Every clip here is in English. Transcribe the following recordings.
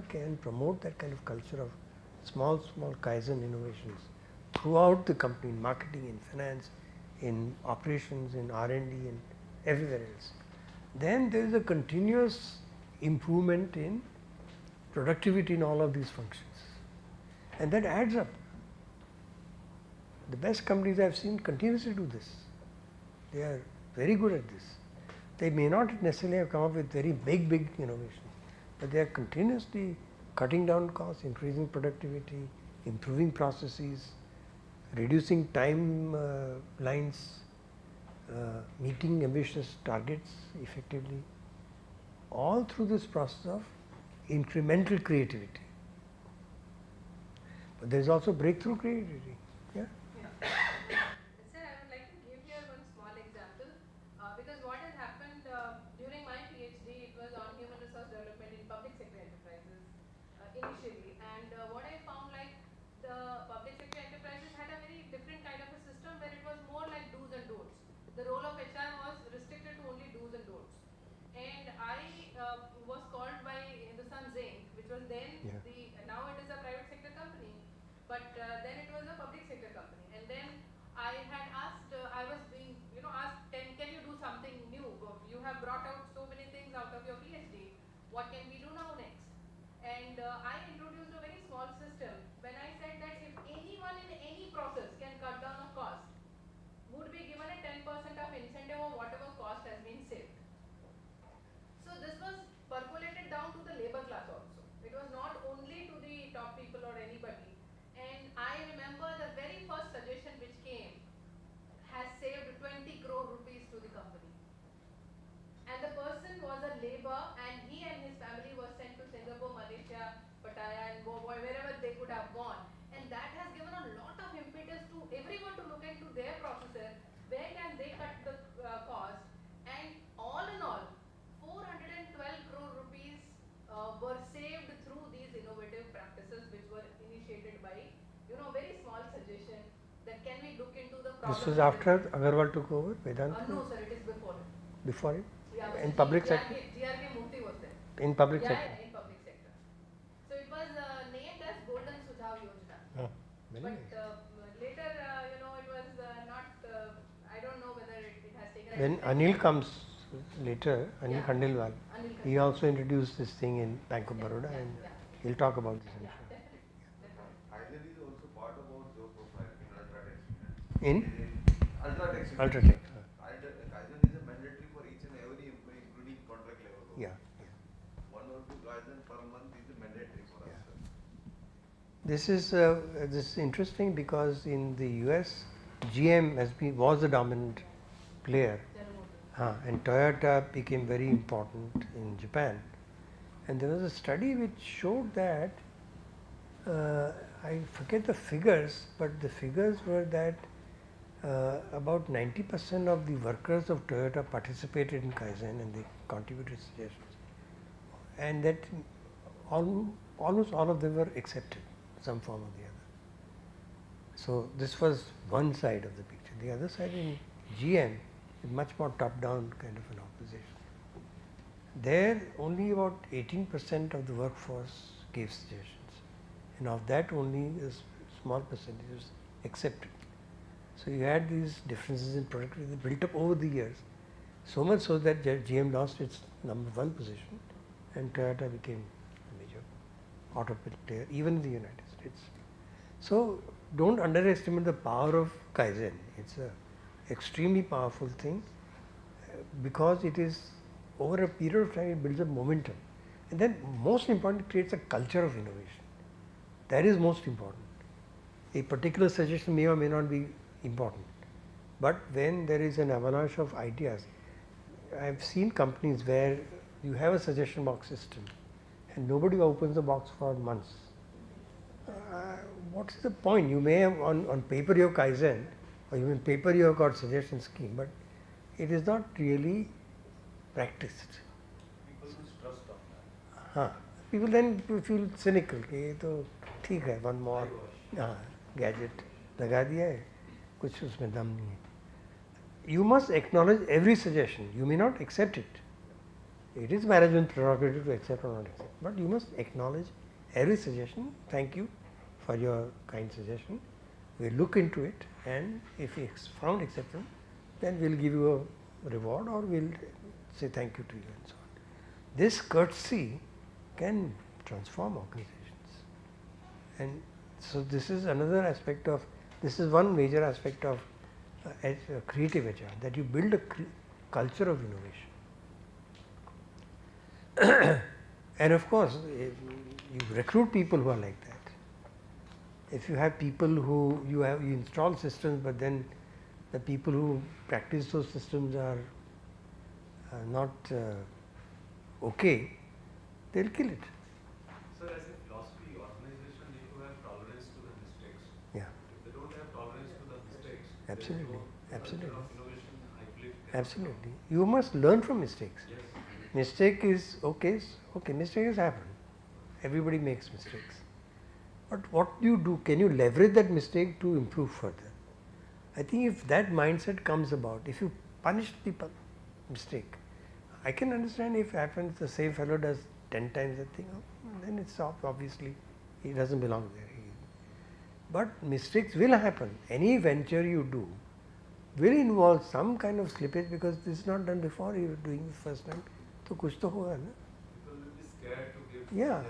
can promote that kind of culture of small Kaizen innovations throughout the company, in marketing, in finance, in operations, in R&D, and everywhere else, then there is a continuous improvement in productivity in all of these functions, and that adds up. The best companies I have seen continuously do this. They are very good at this. They may not necessarily have come up with very big innovations, but they are continuously cutting down costs, increasing productivity, improving processes, reducing time lines, meeting ambitious targets effectively, all through this process of incremental creativity. But there is also breakthrough creativity. Yeah. Sir, I would like to give here one small example because what has happened during my PhD, it was on human resource development in public sector enterprises initially, and what I found, like, the public sector enterprises had a very different kind of a system where it was more like do's and don'ts. The role of HR was restricted to only do's and don'ts. And I was called by Hindustan Zinc, which was then now it is a private sector company, but then it was a public sector company. And then I had asked, I was being, asked, can you do something new? You have brought out so many things out of your PhD. What can we do now next? And I introduced a very small system when I said that if anyone in any process can cut down a cost, would be given a 10% of incentive of whatever cost has been saved. So this was percolated down to the labor class also. It was not only to the top people or anybody. And I remember the very first suggestion which came has saved 20 crore rupees to the company. And the person was a labor, and he and his family were sent to Singapore, Malaysia, Pattaya, and wherever they could have gone. And that has given a lot of impetus to everyone to look into their processes. Where can they cut the cost? And all, 412 crore rupees were saved through these innovative practices, which were initiated by, very small suggestion that can we look into the problem. This was after Agarwal took over Vedanta? No, sir, it is before it. Before it? Yeah, in public sector? GRK Murthy was there. In public Yeah, sector? yeah, in public sector. So it was named as Golden Sujhav Yojana. Oh, very But nice. later, it was not, I don't know whether it has taken. When Anil comes later, Anil Khandelwal, Anil he also introduced this thing in Bank of Baroda, and he'll talk about this. Yeah, definitely. Kaizen is also part about job profile In in Ultratech. Ultratech. Ultratech. Kaizen is a mandatory for each and every employee, including contract level. Yeah. 1 or 2 Kaizen per month is mandatory for us. This is interesting because in the US, GM was the dominant player, and Toyota became very important in Japan. And there was a study which showed that I forget the figures, but the figures were that about 90% of the workers of Toyota participated in Kaizen and they contributed suggestions, and that almost all of them were accepted, some form or the other. So this was one side of the picture. The other side in GM is much more top-down kind of an opposition. There only about 18% of the workforce gave suggestions, and of that only a small percentage was accepted. So you had these differences in productivity built up over the years, so much so that GM lost its number one position and Toyota became a major automobile player even in the United States. So don't underestimate the power of Kaizen. It's a extremely powerful thing because it is over a period of time it builds up momentum, and then most important, it creates a culture of innovation. That is most important. A particular suggestion may or may not be important, but when there is an avalanche of ideas, I have seen companies where you have a suggestion box system and nobody opens the box for months. What is the point? You may have on paper you have Kaizen, or even paper you have got suggestion scheme, but it is not really practiced. People lose trust on that. हाँ, people then feel cynical कि ये तो ठीक है, one more gadget लगा दिया है, कुछ उसमें दम नहीं है. You must acknowledge every suggestion. You may not accept it, It is management prerogative to accept or not accept, but you must acknowledge every suggestion. Thank you for your kind suggestion. We'll look into it, and if it's found acceptable, then we'll give you a reward or we'll say thank you to you and so on. This courtesy can transform organizations, and so this is another aspect of, this is one major aspect of creative HR, that you build a culture of innovation. And of course, you recruit people who are like that. If you have people who you install systems, but then the people who practice those systems are not okay, they'll kill it. Sir, as a philosophy, organization need to have tolerance to the mistakes. Yeah. If they don't have tolerance to the mistakes, Absolutely. Absolutely. Of innovation, I believe. Absolutely. You must learn from mistakes. Yes. Mistake is okay, mistake has happened. Everybody makes mistakes. But what do? Can you leverage that mistake to improve further? I think if that mindset comes about, if you punish the mistake, I can understand if it happens the same fellow does 10 times that thing, then it's obviously he doesn't belong there. But mistakes will happen. Any venture you do will involve some kind of slippage because this is not done before, you are doing this first time. So kuch to hoga na. People will be scared to give. Yeah,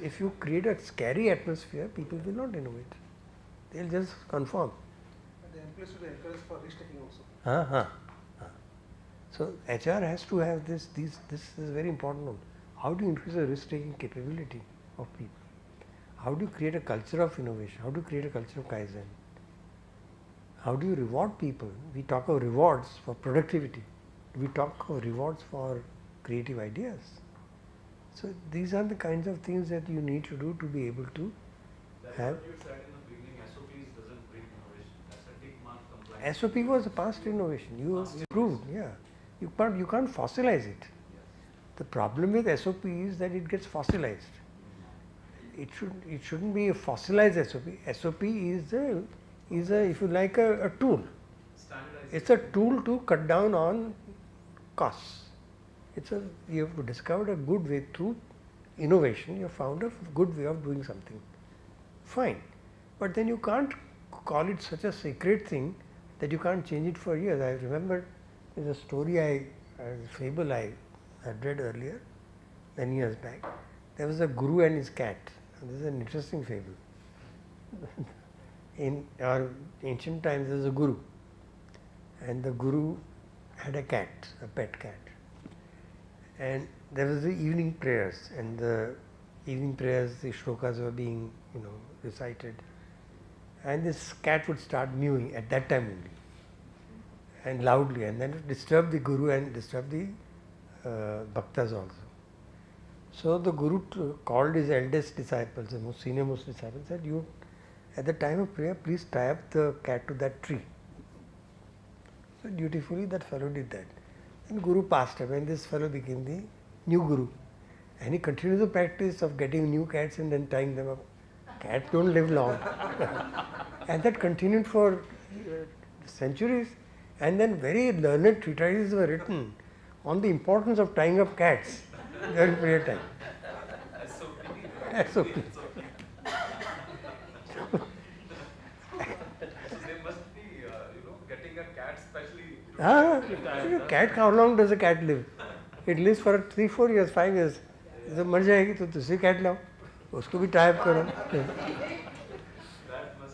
if you create a scary atmosphere, people will not innovate. They'll just conform. And the employees should be encouraged for risk taking also. So HR has to have this is very important one. How do you increase the risk taking capability of people? How do you create a culture of innovation? How do you create a culture of Kaizen? How do you reward people? We talk of rewards for productivity. We talk of rewards for creative ideas. So these are the kinds of things that you need to do to be able to That's have. what you said in the beginning, SOPs doesn't bring innovation. Ascetic mark compliance. SOP was a past innovation. You proved, yeah. You can't fossilize it. Yes. The problem with SOP is that it gets fossilized. It shouldn't be a fossilized SOP. SOP is if you like a tool. Standardized. It's a tool to cut down on costs. You have discovered a good way through innovation. You have found a good way of doing something. Fine, but then you can't call it such a sacred thing that you can't change it for years. I remember there's a story a fable I had read earlier, many years back. There was a guru and his cat. This is an interesting fable. In our ancient times, there was a guru, and the guru had a cat, a pet cat, and there was the evening prayers, and the evening prayers, the shlokas were being recited, and this cat would start mewing at that time only, and loudly, and then it disturbed the guru and disturbed the bhaktas also. So the guru called his eldest disciples, the most senior most disciples, said, "You, at the time of prayer, please tie up the cat to that tree." So dutifully that fellow did that. And Guru passed away, and this fellow became the new Guru. And he continued the practice of getting new cats and then tying them up. Cats don't live long. And that continued for centuries. And then very learned treatises were written on the importance of tying up cats during prayer time. SOP. They must be, getting a cat specially. Cat, how long does a cat live? It lives for 3-4 years, 5 years. जब मर जाएगी तो दूसरी cat लाओ, उसको भी tie up करो.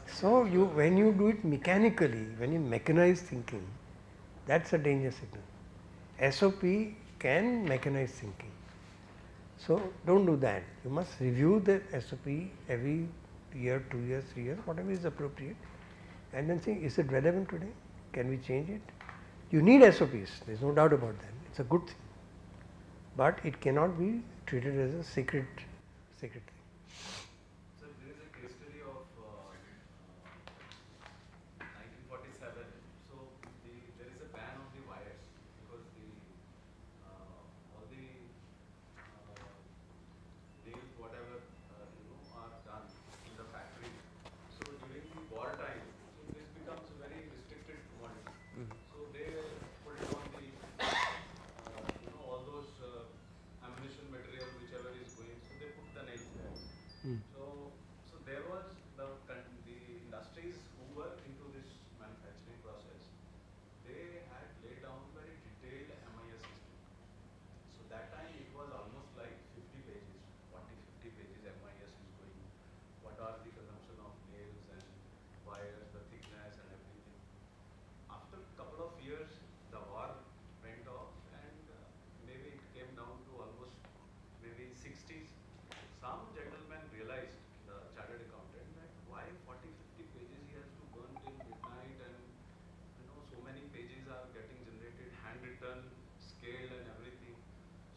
So when you do it mechanically, when you mechanize thinking, that's a danger signal. SOP can mechanize thinking. So don't do that. You must review the SOP every year, 2 years, 3 years, whatever is appropriate, and then think, is it relevant today? Can we change it? You need SOPs, there is no doubt about that. It's a good thing. But it cannot be treated as a sacred thing. So there is a case study of 1947. So there is a ban on the wires because all the nails, whatever are done in the factory. So during the war time, so this becomes a very restricted commodity. So they put it on the all those So there was the industries who were into this manufacturing process. They had laid down very detailed MIS system. So that time it was almost like 50 pages, 40, 50 pages MIS is going. What are the consumption of nails and wires, the thickness and everything. After a couple of years, the war went off and maybe it came down to almost maybe 60s. Some gentleman realized, the chartered accountant, that why 40, 50 pages he has to burn till midnight and so many pages are getting generated, handwritten, scaled and everything.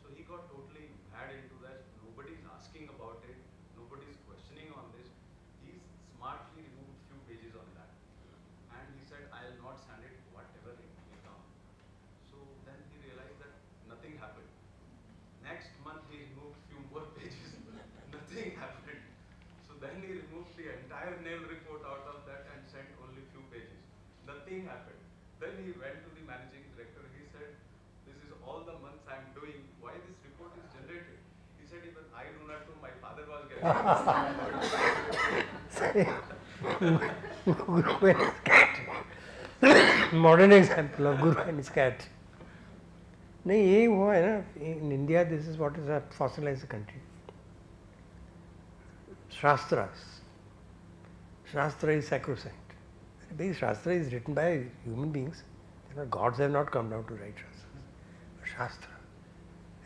So he got totally mad into that. Nobody is asking about it. Nobody is questioning on this. He smartly removed few pages on that. And he said, I'll not send it, whatever it will come. So then he realized that nothing happened. Next month he removed few more pages. Nothing happened. So then he removed the entire nail report out of that and sent only few pages. Nothing happened. Then he went to the managing director. He said, this is all the months I'm doing. Why this report is generated? He said, even I do not know. My father was getting Guru and his cat. Modern example of Guru and his cat. नहीं ये हुआ है ना in India this is what is a fossilized country. Shastras. Shastra is sacrosanct. Because Shastra is written by human beings. Gods have not come down to write Shastras. Shastra.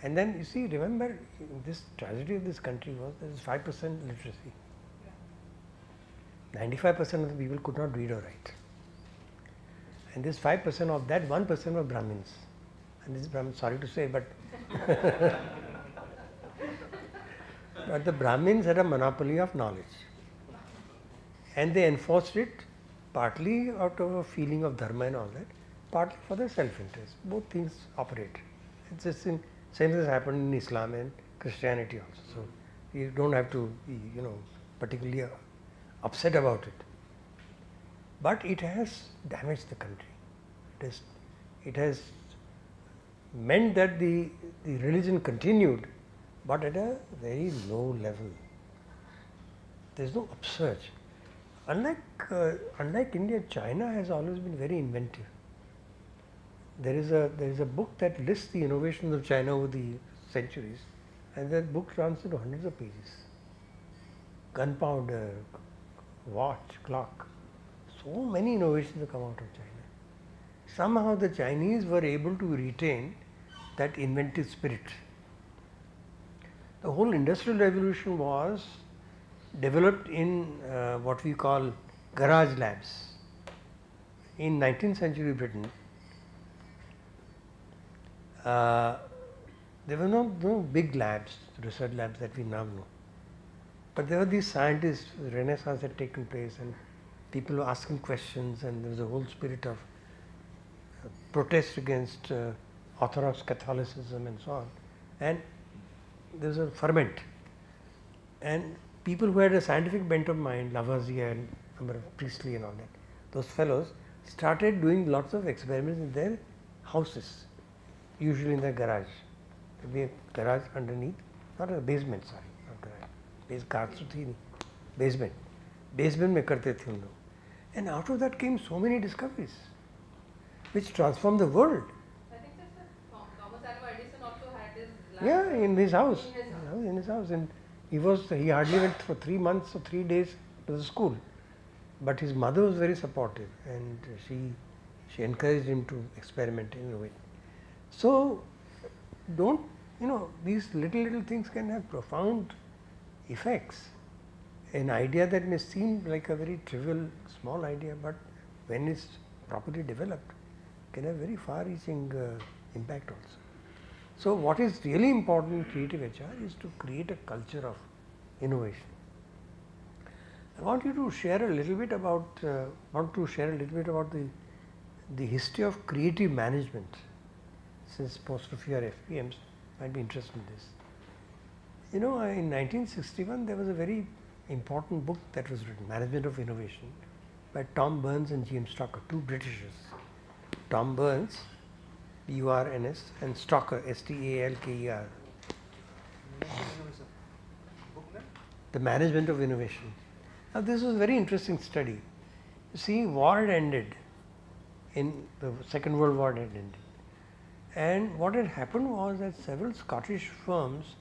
And then you see, remember, this tragedy of this country was there is 5% literacy. 95% of the people could not read or write. And this 5% of that 1% were Brahmins. And this is Brahmin, sorry to say, but but the Brahmins had a monopoly of knowledge. And they enforced it partly out of a feeling of dharma and all that, partly for their self-interest. Both things operate. It's just in same as happened in Islam and Christianity also. So you don't have to be, particularly upset about it. But it has damaged the country. It has meant that the religion continued, but at a very low level. There is no upsurge. Unlike India, China has always been very inventive. There is a book that lists the innovations of China over the centuries, and that book runs into hundreds of pages. Gunpowder, watch, clock, so many innovations have come out of China. Somehow the Chinese were able to retain that inventive spirit. The whole industrial revolution was developed in what we call garage labs. In 19th century Britain, there were no big labs, research labs that we now know. But there were these scientists, Renaissance had taken place and people were asking questions, and there was a whole spirit of protest against Orthodox Catholicism and so on. And there was a ferment. And people who had a scientific bent of mind, Lavoisier and number of Priestley and all that, those fellows started doing lots of experiments in their houses, usually in their garage. There'd be a garage underneath, not a basement, sorry, not garage. Car to thi, basement. Basement mein karte the un log. And out of that came so many discoveries, which transformed the world. I think that Thomas Alva Edison also had his lab. Yeah, in his house. In his house. In his house. And he hardly went for 3 months or 3 days to the school. But his mother was very supportive, and she encouraged him to experiment and innovate. So don't, these little things can have profound effects. An idea that may seem like a very trivial, small idea, but when it's properly developed, can have very far-reaching impact also. So what is really important in creative HR is to create a culture of innovation. I want you to share a little bit about the history of creative management, since most of you are FPMs, might be interested in this. In 1961 there was a very important book that was written, Management of Innovation, by Tom Burns and James Stocker, two Britishers. Tom Burns, B-U-R-N-S, and Stocker, S-T-A-L-K-E-R. Book name? the management of innovation. Now, this was a very interesting study. You see, war had ended, in the Second World War had ended, and what had happened was that several Scottish firms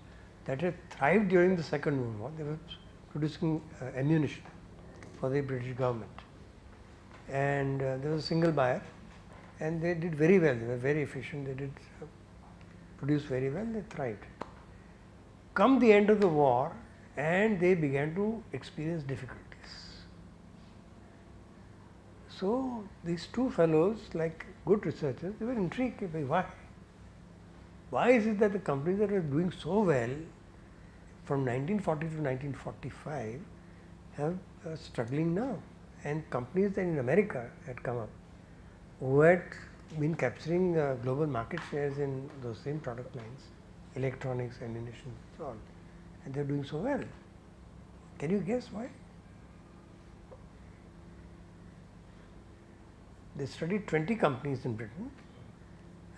that had thrived during the Second World War, they were producing ammunition for the British government, and there was a single buyer, and they did very well. They were very efficient. They did produce very well. They thrived. Come the end of the war, and they began to experience difficulties. So these two fellows, like good researchers, they were intrigued by why. Why is it that the companies that were doing so well from 1940 to 1945 have struggling now, and companies that in America had come up who had been capturing global market shares in those same product lines, electronics, ammunition, so on, and they are doing so well. Can you guess why? They studied 20 companies in Britain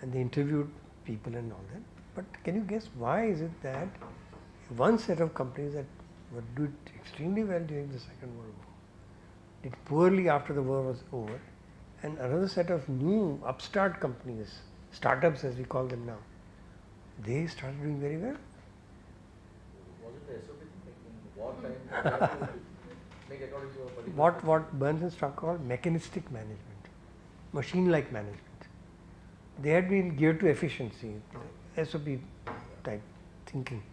and they interviewed people and all that. But can you guess why is it that one set of companies that did extremely well during the Second World War did poorly after the war was over, and another set of new upstart companies, startups as we call them now, they started doing very well? Was it the SOP thing, like in wartime, you have to make according to a particular... What Burns and Stock called mechanistic management, machine-like management. They had been geared to efficiency, SOP type thinking.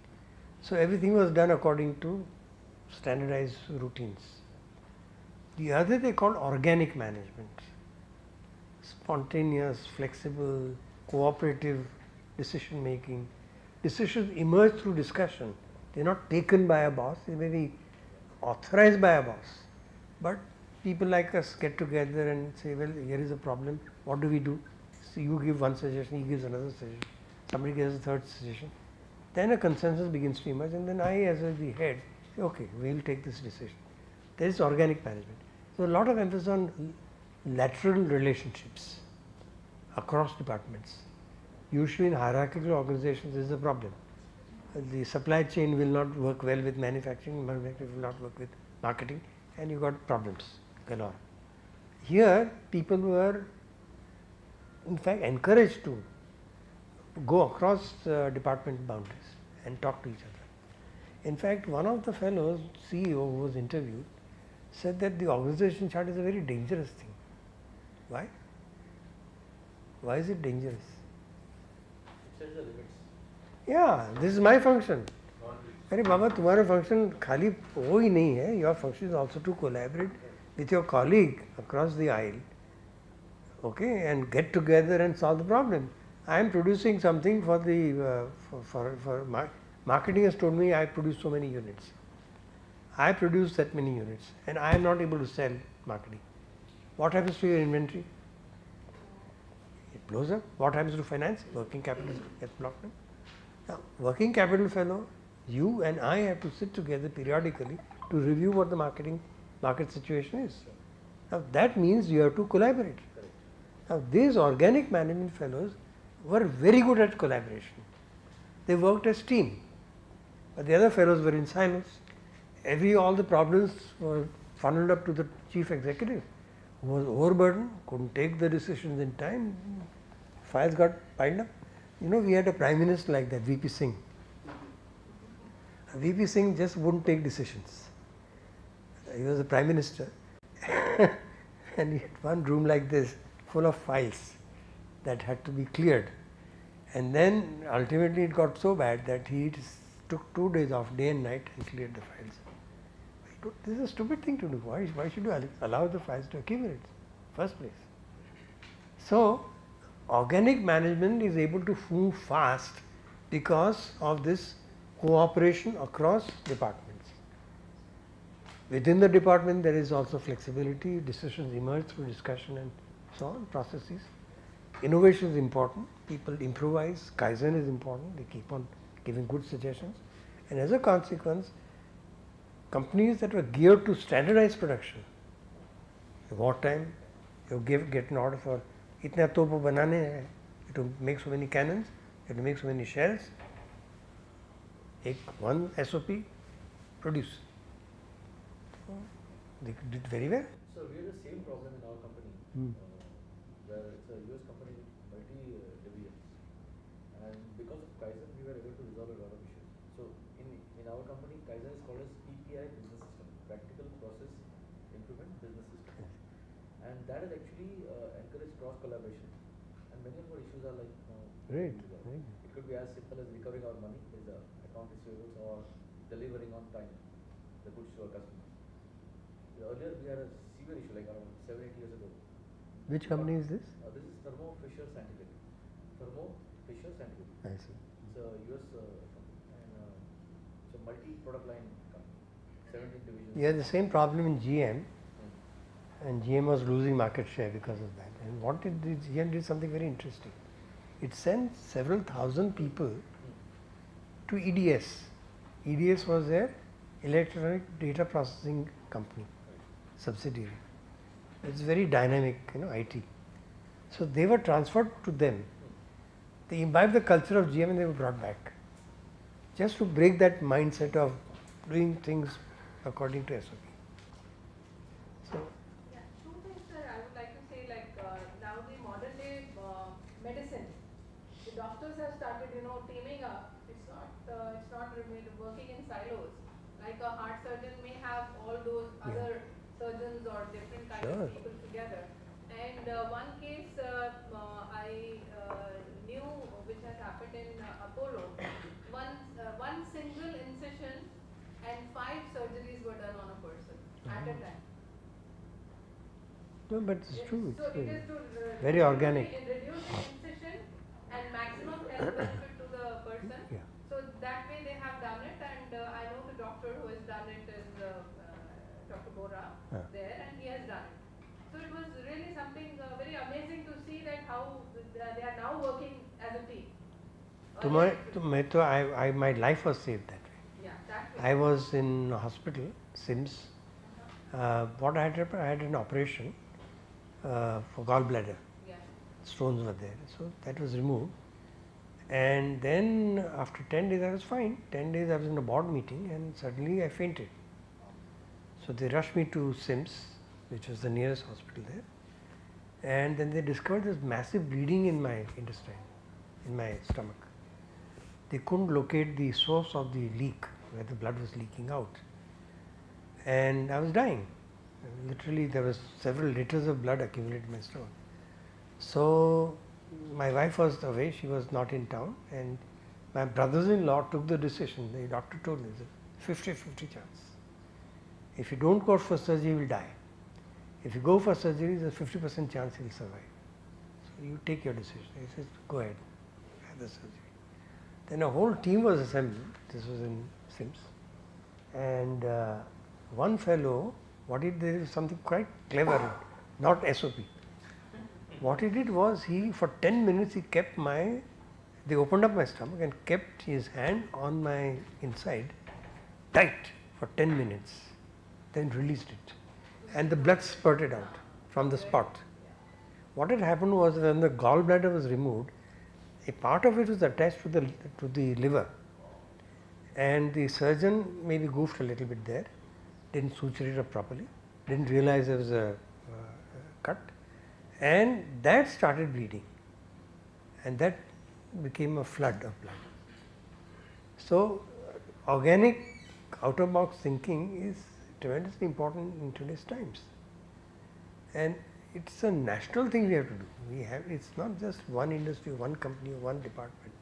So everything was done according to standardized routines. The other they called organic management, spontaneous, flexible, cooperative decision making. Decisions emerge through discussion. They are not taken by a boss, they may be authorized by a boss. But people like us get together and say, well, here is a problem, what do we do? So you give one suggestion, he gives another suggestion, somebody gives a third suggestion. Then a consensus begins to emerge, and then I as the head say, okay, we will take this decision. There is organic management. So a lot of emphasis on lateral relationships across departments. Usually in hierarchical organizations this is a problem. The supply chain will not work well with manufacturing, manufacturing will not work with marketing, and you got problems galore. Here people were in fact encouraged to go across department boundaries and talk to each other. In fact, one of the fellows, CEO who was interviewed, said that the organization chart is a very dangerous thing. Why? Why is it dangerous? It sets the limits. Yeah, this is my function. अरे बाबा तुम्हारा function खाली वो ही नहीं है. Your function is also to collaborate with your colleague across the aisle, okay, and get together and solve the problem. I am producing something for the marketing has told me I produce so many units. I produce that many units and I am not able to sell marketing. What happens to your inventory? It blows up. What happens to finance? Working capital gets blocked up. Now, working capital fellow, you and I have to sit together periodically to review what the market situation is. Now, that means you have to collaborate. Now, these organic management fellows were very good at collaboration. They worked as team, but the other fellows were in silos. All the problems were funneled up to the chief executive, who was overburdened, couldn't take the decisions in time, files got piled up. You know, we had a prime minister like that, VP Singh. VP Singh just wouldn't take decisions. He was the prime minister and he had one room like this full of files that had to be cleared, and then ultimately it got so bad that he took 2 days off, day and night, and cleared the files. This is a stupid thing to do. Why should you allow the files to accumulate first place? So organic management is able to move fast because of this cooperation across departments. Within the department there is also flexibility, decisions emerge through discussion and so on, processes. Innovation is important, people improvise, Kaizen is important, they keep on giving good suggestions, and as a consequence companies that were geared to standardized production, wartime you get an order for itna top banane hai, to make so many cannons, you have to make so many shells, take one SOP, produce. They did very well. So we have the same problem in our company, Hmm. where it's a US company with multi divisions, and because of Kaizen, we were able to resolve a lot of issues. So in our company, Kaizen is called as PPI business system, practical process improvement business system, and that has actually encouraged cross collaboration. And many of our issues are like Great, resolved. very It could be as simple as recovering our money, is the account receivables, or delivering on time the goods to our customers. Earlier we had a severe issue like around 7-8 years ago. Which company is this? This is Thermo Fisher Scientific. Thermo Fisher Scientific. I see. It's a US company, and it's a multi-product line company, 17 divisions. You had the same problem in GM, Hmm. and GM was losing market share because of that. And what it did, GM did something very interesting. It sent several thousand people to EDS. EDS was their electronic data processing company, subsidiary. It's very dynamic, IT. So they were transferred to them. They imbibed the culture of GM and they were brought back, just to break that mindset of doing things according to SOP. So Yeah, two things that I would like to say, like now the modern day medicine, the doctors have started, teaming up. It's not working in silos. Like a heart surgeon may have all those other surgeons or different kinds of people together. And one case I knew, which has happened in Apollo, one single incision and 5 surgeries were done on a person at a time. no, but it's true. So It's it is to very organic. reduce the incision and maximum health benefit to the person. Yeah. So that way they have done it, and I know the doctor who has done it is Dr. Bora there, and he has done it. So it was really something very amazing to see that how they are now working as a team. My life was saved that way. Yeah, that way. I was in hospital, SIMS. What I had an operation for gallbladder. Yeah. Stones were there, so that was removed. And then after 10 days I was fine. 10 days I was in a board meeting and suddenly I fainted. So they rushed me to SIMS, which was the nearest hospital there. And then they discovered this massive bleeding in my intestine, in my stomach. They couldn't locate the source of the leak, where the blood was leaking out. And I was dying. Literally there was several liters of blood accumulated in my stomach. So my wife was away, she was not in town, and my brothers-in-law took the decision. The doctor told me, 50-50 chance. If you don't go for surgery, you will die. If you go for surgery, there's a 50% chance he will survive. So you take your decision. He says, go ahead, have the surgery. Then a whole team was assembled. This was in SIMS. And one fellow, what he did is something quite clever, not SOP. What he did was, for 10 minutes he kept they opened up my stomach and kept his hand on my inside tight for 10 minutes, then released it. And the blood spurted out from the spot. What had happened was, when the gallbladder was removed, a part of it was attached to the liver, and the surgeon maybe goofed a little bit there, didn't suture it up properly, didn't realize there was a cut, and that started bleeding, and that became a flood of blood. So organic out of box thinking is tremendously important in today's times, and it's a national thing we have to do. It's not just one industry, one company, or one department.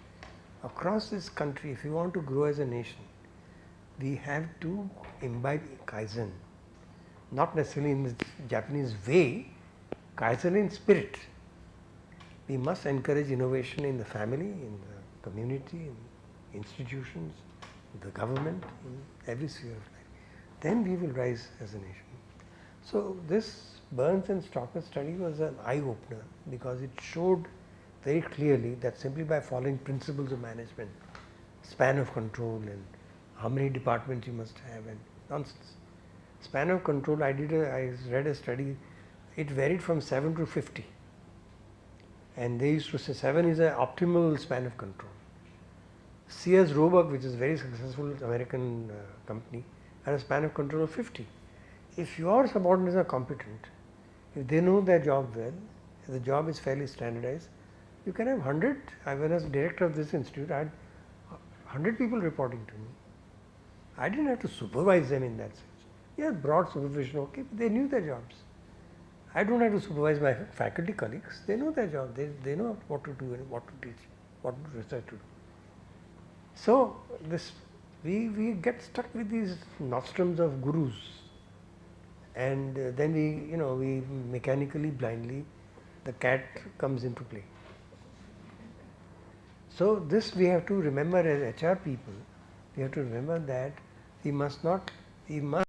Across this country, if we want to grow as a nation, we have to imbibe Kaizen, not necessarily in the Japanese way, Kaizen in spirit. We must encourage innovation in the family, in the community, in institutions, in the government, in every sphere of life. Then we will rise as a nation. So this Burns and Stalker study was an eye-opener, because it showed very clearly that simply by following principles of management, span of control and how many departments you must have, and nonsense. Span of control, I read a study, it varied from 7 to 50. And they used to say 7 is an optimal span of control. Sears Roebuck, which is a very successful American company, had a span of control of 50. if your subordinates are competent, if they know their job well, if the job is fairly standardized, you can have 100. I was director of this institute, I had 100 people reporting to me. I didn't have to supervise them in that sense. Yeah, broad supervision, okay, but they knew their jobs. I don't have to supervise my faculty colleagues, they know their job, they know what to do and what to teach, what research to do. So, this we get stuck with these nostrums of gurus, and then we mechanically, blindly, the cat comes into play. So, this we have to remember as HR people, we have to remember that we must not, we must